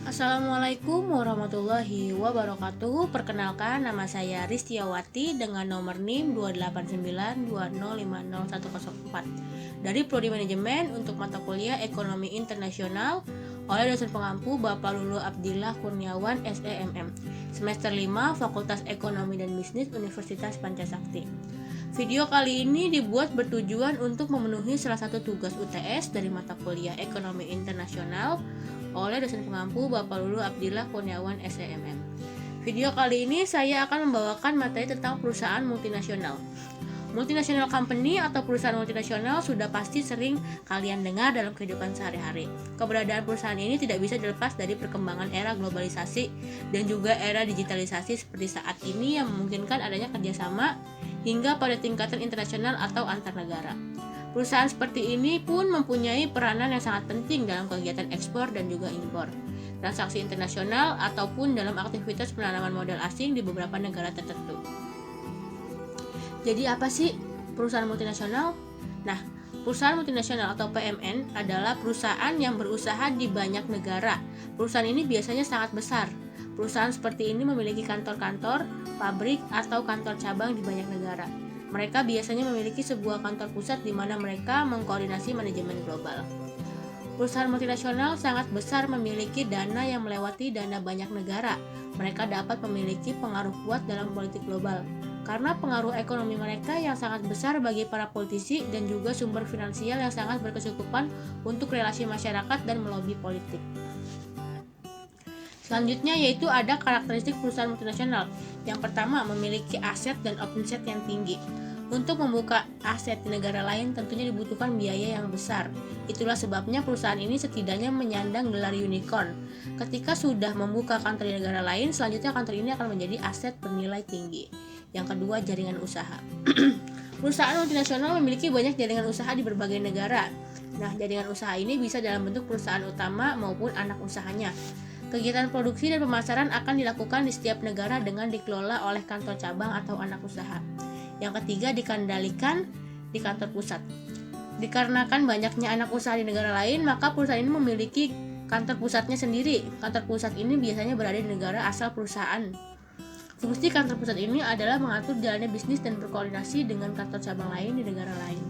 Assalamualaikum warahmatullahi wabarakatuh. Perkenalkan, nama saya Ristiawati dengan nomor NIM 28920501004 dari Prodi Manajemen untuk mata kuliah Ekonomi Internasional oleh dosen pengampu Bapak Lulu Abdillah Kurniawan SEMM, semester 5 Fakultas Ekonomi dan Bisnis Universitas Pancasakti. Video kali ini dibuat bertujuan untuk memenuhi salah satu tugas UTS dari mata kuliah Ekonomi Internasional oleh dosen pengampu Bapak Lulu Abdillah Kurniawan SEMM. Video kali ini saya akan membawakan materi tentang perusahaan multinasional. Multinational company atau perusahaan multinasional sudah pasti sering kalian dengar dalam kehidupan sehari-hari. Keberadaan perusahaan ini tidak bisa dilepas dari perkembangan era globalisasi dan juga era digitalisasi seperti saat ini yang memungkinkan adanya kerjasama hingga pada tingkatan internasional atau antar negara. Perusahaan seperti ini pun mempunyai peranan yang sangat penting dalam kegiatan ekspor dan juga impor, transaksi internasional, ataupun dalam aktivitas penanaman modal asing di beberapa negara tertentu. Jadi apa sih perusahaan multinasional? Nah, perusahaan multinasional atau PMN adalah perusahaan yang berusaha di banyak negara. Perusahaan ini biasanya sangat besar. Perusahaan seperti ini memiliki kantor-kantor, pabrik, atau kantor cabang di banyak negara. Mereka biasanya memiliki sebuah kantor pusat di mana mereka mengkoordinasi manajemen global. Perusahaan multinasional sangat besar memiliki dana yang melewati dana banyak negara. Mereka dapat memiliki pengaruh kuat dalam politik global karena pengaruh ekonomi mereka yang sangat besar bagi para politisi dan juga sumber finansial yang sangat berkecukupan untuk relasi masyarakat dan melobi politik. Selanjutnya yaitu ada karakteristik perusahaan multinasional. Yang pertama, memiliki aset dan omset yang tinggi. Untuk membuka aset di negara lain tentunya dibutuhkan biaya yang besar. Itulah sebabnya perusahaan ini setidaknya menyandang gelar unicorn. Ketika sudah membuka kantor di negara lain, selanjutnya kantor ini akan menjadi aset bernilai tinggi. Yang kedua, jaringan usaha. Perusahaan multinasional memiliki banyak jaringan usaha di berbagai negara. Nah, jaringan usaha ini bisa dalam bentuk perusahaan utama maupun anak usahanya. Kegiatan produksi dan pemasaran akan dilakukan di setiap negara dengan dikelola oleh kantor cabang atau anak usaha. Yang ketiga, dikendalikan di kantor pusat. Dikarenakan banyaknya anak usaha di negara lain, maka perusahaan ini memiliki kantor pusatnya sendiri. Kantor pusat ini biasanya berada di negara asal perusahaan. Fungsi kantor pusat ini adalah mengatur jalannya bisnis dan berkoordinasi dengan kantor cabang lain di negara lain.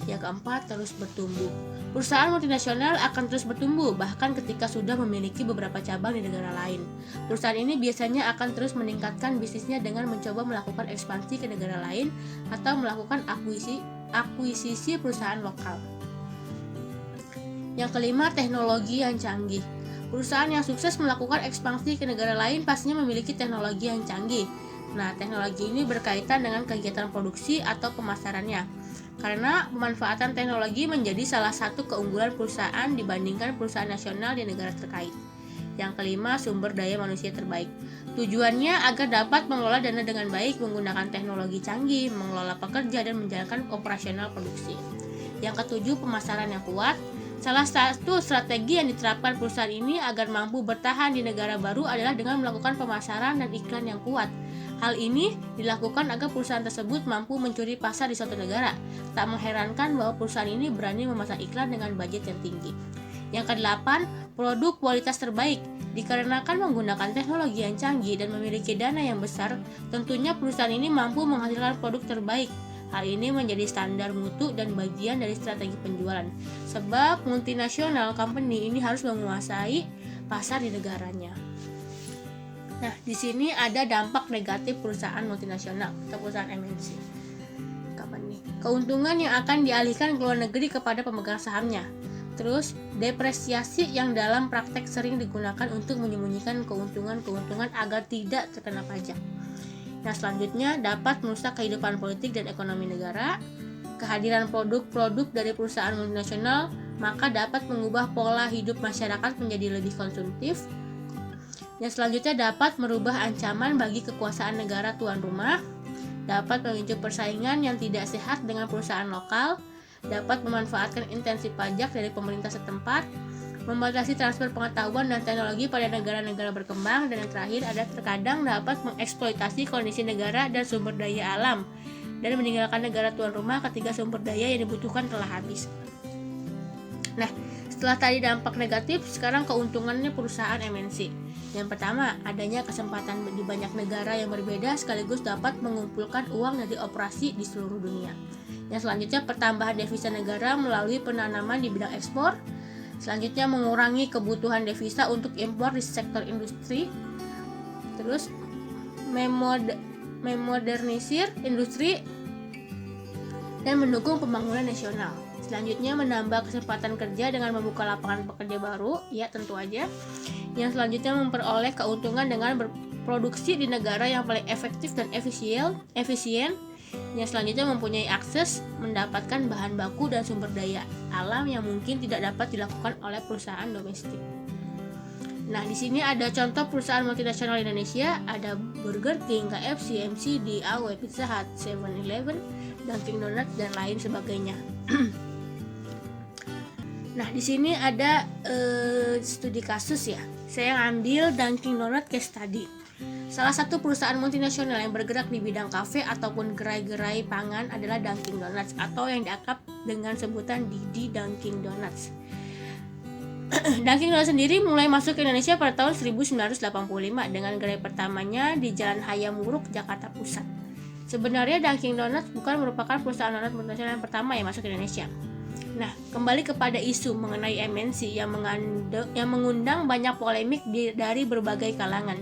Yang keempat, terus bertumbuh. Perusahaan multinasional akan terus bertumbuh bahkan ketika sudah memiliki beberapa cabang di negara lain. Perusahaan ini biasanya akan terus meningkatkan bisnisnya dengan mencoba melakukan ekspansi ke negara lain atau melakukan akuisisi perusahaan lokal. Yang kelima, teknologi yang canggih. Perusahaan yang sukses melakukan ekspansi ke negara lain pastinya memiliki teknologi yang canggih. Nah, teknologi ini berkaitan dengan kegiatan produksi atau pemasarannya. Karena pemanfaatan teknologi menjadi salah satu keunggulan perusahaan dibandingkan perusahaan nasional di negara terkait. Yang kelima, sumber daya manusia terbaik. Tujuannya agar dapat mengelola dana dengan baik menggunakan teknologi canggih, mengelola pekerja, dan menjalankan operasional produksi. Yang ketujuh, pemasaran yang kuat. Salah satu strategi yang diterapkan perusahaan ini agar mampu bertahan di negara baru adalah dengan melakukan pemasaran dan iklan yang kuat. Hal ini dilakukan agar perusahaan tersebut mampu mencuri pasar di suatu negara. Tak mengherankan bahwa perusahaan ini berani memasang iklan dengan budget yang tinggi. Yang kedelapan, produk kualitas terbaik. Dikarenakan menggunakan teknologi yang canggih dan memiliki dana yang besar, tentunya perusahaan ini mampu menghasilkan produk terbaik. Hal ini menjadi standar mutu dan bagian dari strategi penjualan. Sebab multinasional company ini harus menguasai pasar di negaranya. Nah, di sini ada dampak negatif perusahaan multinasional atau perusahaan MNC. Keuntungan yang akan dialihkan ke luar negeri kepada pemegang sahamnya. Terus, depresiasi yang dalam praktek sering digunakan untuk menyembunyikan keuntungan-keuntungan agar tidak terkena pajak. Nah, selanjutnya dapat merusak kehidupan politik dan ekonomi negara. Kehadiran produk-produk dari perusahaan multinasional maka dapat mengubah pola hidup masyarakat menjadi lebih konsumtif. Yang selanjutnya dapat merubah ancaman bagi kekuasaan negara tuan rumah, dapat memicu persaingan yang tidak sehat dengan perusahaan lokal, dapat memanfaatkan intensi pajak dari pemerintah setempat, membatasi transfer pengetahuan dan teknologi pada negara-negara berkembang, dan yang terakhir ada terkadang dapat mengeksploitasi kondisi negara dan sumber daya alam dan meninggalkan negara tuan rumah ketika sumber daya yang dibutuhkan telah habis. Nah, Setelah tadi dampak negatif, sekarang keuntungannya perusahaan MNC. Yang pertama, adanya kesempatan di banyak negara yang berbeda sekaligus dapat mengumpulkan uang dari operasi di seluruh dunia. Yang selanjutnya, pertambahan devisa negara melalui penanaman di bidang ekspor. Selanjutnya, mengurangi kebutuhan devisa untuk impor di sektor industri. Terus, memodernisir industri dan mendukung pembangunan nasional. Selanjutnya, menambah kesempatan kerja dengan membuka lapangan pekerja baru, ya tentu aja. Yang selanjutnya, memperoleh keuntungan dengan berproduksi di negara yang paling efektif dan efisien. Yang selanjutnya, mempunyai akses mendapatkan bahan baku dan sumber daya alam yang mungkin tidak dapat dilakukan oleh perusahaan domestik. Nah, di sini ada contoh perusahaan multinasional Indonesia, ada Burger King, KFC, McD, AW, Pizza Hut, 7-Eleven, Dunkin Donuts, dan lain sebagainya. Nah, di sini ada studi kasus ya. Saya ngambil Dunkin Donuts case study. Salah satu perusahaan multinasional yang bergerak di bidang kafe ataupun gerai-gerai pangan adalah Dunkin Donuts atau yang diakrab dengan sebutan Didi Dunkin Donuts. Dunkin Donuts sendiri mulai masuk ke Indonesia pada tahun 1985 dengan gerai pertamanya di Jalan Hayam Wuruk, Jakarta Pusat. Sebenarnya Dunkin Donuts bukan merupakan perusahaan donat multinasional yang pertama yang masuk ke Indonesia. Nah, kembali kepada isu mengenai MNC yang mengundang banyak polemik dari berbagai kalangan.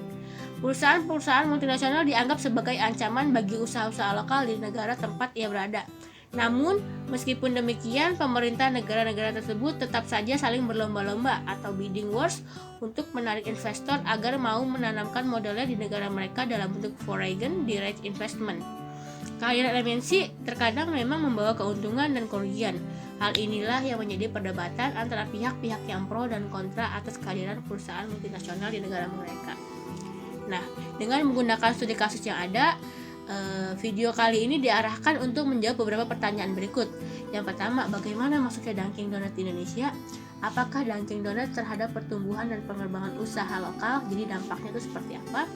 Perusahaan-perusahaan multinasional dianggap sebagai ancaman bagi usaha-usaha lokal di negara tempat ia berada. Namun, meskipun demikian, pemerintah negara-negara tersebut tetap saja saling berlomba-lomba atau bidding wars untuk menarik investor agar mau menanamkan modalnya di negara mereka dalam bentuk foreign direct investment. Kehadiran MNC terkadang memang membawa keuntungan dan kerugian. Hal inilah yang menjadi perdebatan antara pihak-pihak yang pro dan kontra atas kehadiran perusahaan multinasional di negara mereka. Nah, dengan menggunakan studi kasus yang ada, video kali ini diarahkan untuk menjawab beberapa pertanyaan berikut. Yang pertama, bagaimana masuknya Dunkin Donuts di Indonesia? Apakah Dunkin Donuts terhadap pertumbuhan dan pengembangan usaha lokal? Jadi dampaknya itu seperti apa?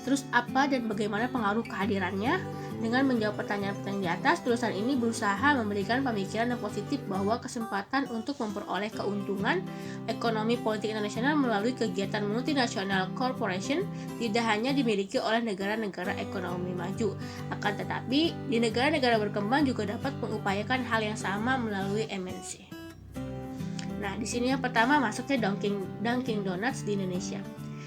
Terus apa dan bagaimana pengaruh kehadirannya? Dengan menjawab pertanyaan-pertanyaan di atas, tulisan ini berusaha memberikan pemikiran yang positif bahwa kesempatan untuk memperoleh keuntungan ekonomi politik internasional melalui kegiatan multinasional corporation tidak hanya dimiliki oleh negara-negara ekonomi maju, akan tetapi di negara-negara berkembang juga dapat mengupayakan hal yang sama melalui MNC. Nah, di sini yang pertama masuknya Dunkin Donuts di Indonesia.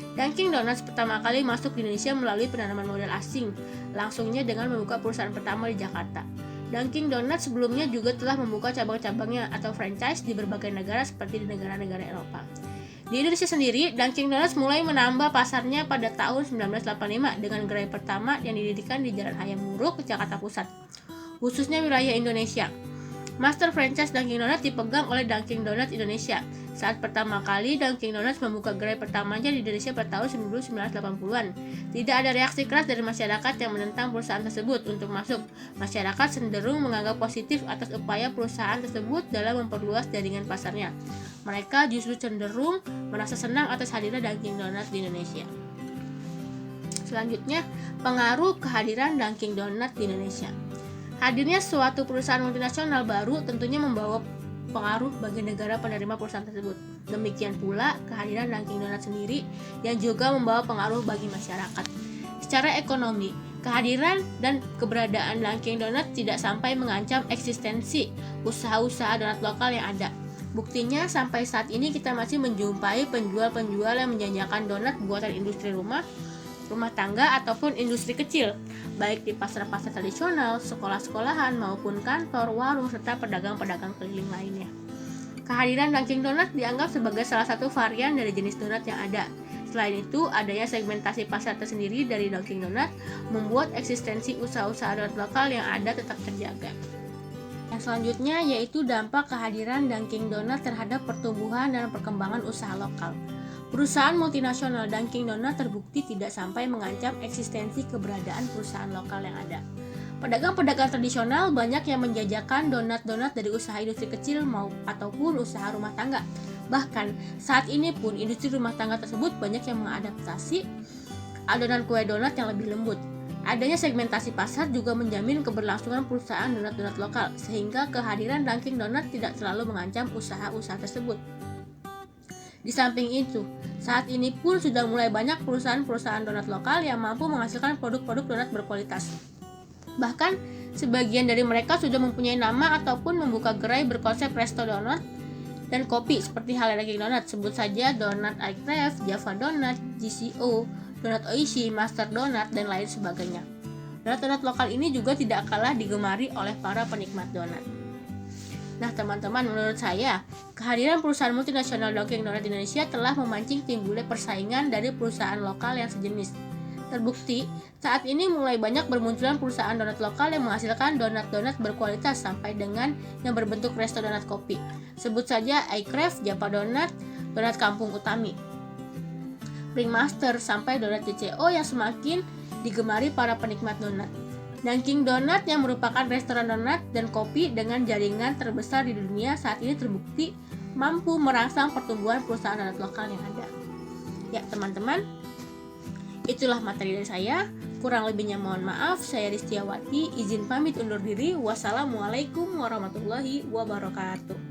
Dunkin Donuts pertama kali masuk di Indonesia melalui penanaman modal asing, langsungnya dengan membuka perusahaan pertama di Jakarta. Dunkin Donuts sebelumnya juga telah membuka cabang-cabangnya atau franchise di berbagai negara seperti di negara-negara Eropa. Di Indonesia sendiri, Dunkin Donuts mulai menambah pasarnya pada tahun 1985 dengan gerai pertama yang didirikan di Jalan Hayam Wuruk, Jakarta Pusat, khususnya wilayah Indonesia. Master franchise Dunkin Donuts dipegang oleh Dunkin Donuts Indonesia. Saat pertama kali Dunkin Donuts membuka gerai pertamanya di Indonesia pada tahun 1980-an, tidak ada reaksi keras dari masyarakat yang menentang perusahaan tersebut untuk masuk. Masyarakat cenderung menganggap positif atas upaya perusahaan tersebut dalam memperluas jaringan pasarnya. Mereka justru cenderung merasa senang atas hadirnya Dunkin Donuts di Indonesia. Selanjutnya, pengaruh kehadiran Dunkin Donuts di Indonesia. Hadirnya suatu perusahaan multinasional baru tentunya membawa pengaruh bagi negara penerima perusahaan tersebut. Demikian pula kehadiran Dunkin Donuts sendiri yang juga membawa pengaruh bagi masyarakat. Secara ekonomi, kehadiran dan keberadaan Dunkin Donuts tidak sampai mengancam eksistensi usaha-usaha donat lokal yang ada. Buktinya sampai saat ini kita masih menjumpai penjual-penjual yang menjajakan donat buatan industri rumah tangga ataupun industri kecil, baik di pasar-pasar tradisional, sekolah-sekolahan maupun kantor, warung, serta pedagang-pedagang keliling lainnya. Kehadiran Dunkin Donuts dianggap sebagai salah satu varian dari jenis donat yang ada. Selain itu, adanya segmentasi pasar tersendiri dari Dunkin Donuts membuat eksistensi usaha-usaha donat lokal yang ada tetap terjaga. Yang selanjutnya yaitu dampak kehadiran Dunkin Donuts terhadap pertumbuhan dan perkembangan usaha lokal. Perusahaan multinasional Dunkin Donuts terbukti tidak sampai mengancam eksistensi keberadaan perusahaan lokal yang ada. Pedagang-pedagang tradisional banyak yang menjajakan donat-donat dari usaha industri kecil ataupun usaha rumah tangga. Bahkan saat ini pun industri rumah tangga tersebut banyak yang mengadaptasi adonan kue donat yang lebih lembut. Adanya segmentasi pasar juga menjamin keberlangsungan perusahaan donat-donat lokal, sehingga kehadiran Dunkin Donut tidak terlalu mengancam usaha-usaha tersebut. Di samping itu, saat ini pun sudah mulai banyak perusahaan-perusahaan donat lokal yang mampu menghasilkan produk-produk donat berkualitas. Bahkan, sebagian dari mereka sudah mempunyai nama ataupun membuka gerai berkonsep resto donat dan kopi seperti halnya Dunkin Donut. Sebut saja Donat iCraft, Java Donut, GCO, Donat Oishi, Master Donat, dan lain sebagainya. Donat-donat lokal ini juga tidak kalah digemari oleh para penikmat donat. Nah teman-teman, menurut saya, kehadiran perusahaan multinasional Dunkin Donut di Indonesia telah memancing timbulnya persaingan dari perusahaan lokal yang sejenis. Terbukti, saat ini mulai banyak bermunculan perusahaan donat lokal yang menghasilkan donat-donat berkualitas sampai dengan yang berbentuk resto donat kopi. Sebut saja iCraft, Java Donut, Donat Kampung Utami, Ringmaster, sampai donat GCO yang semakin digemari para penikmat donat. Dunkin Donut yang merupakan restoran donat dan kopi dengan jaringan terbesar di dunia saat ini terbukti mampu merangsang pertumbuhan perusahaan donat lokal yang ada. Ya teman-teman, itulah materi dari saya. Kurang lebihnya mohon maaf. Saya Ristiawati, izin pamit undur diri. Wassalamualaikum warahmatullahi wabarakatuh.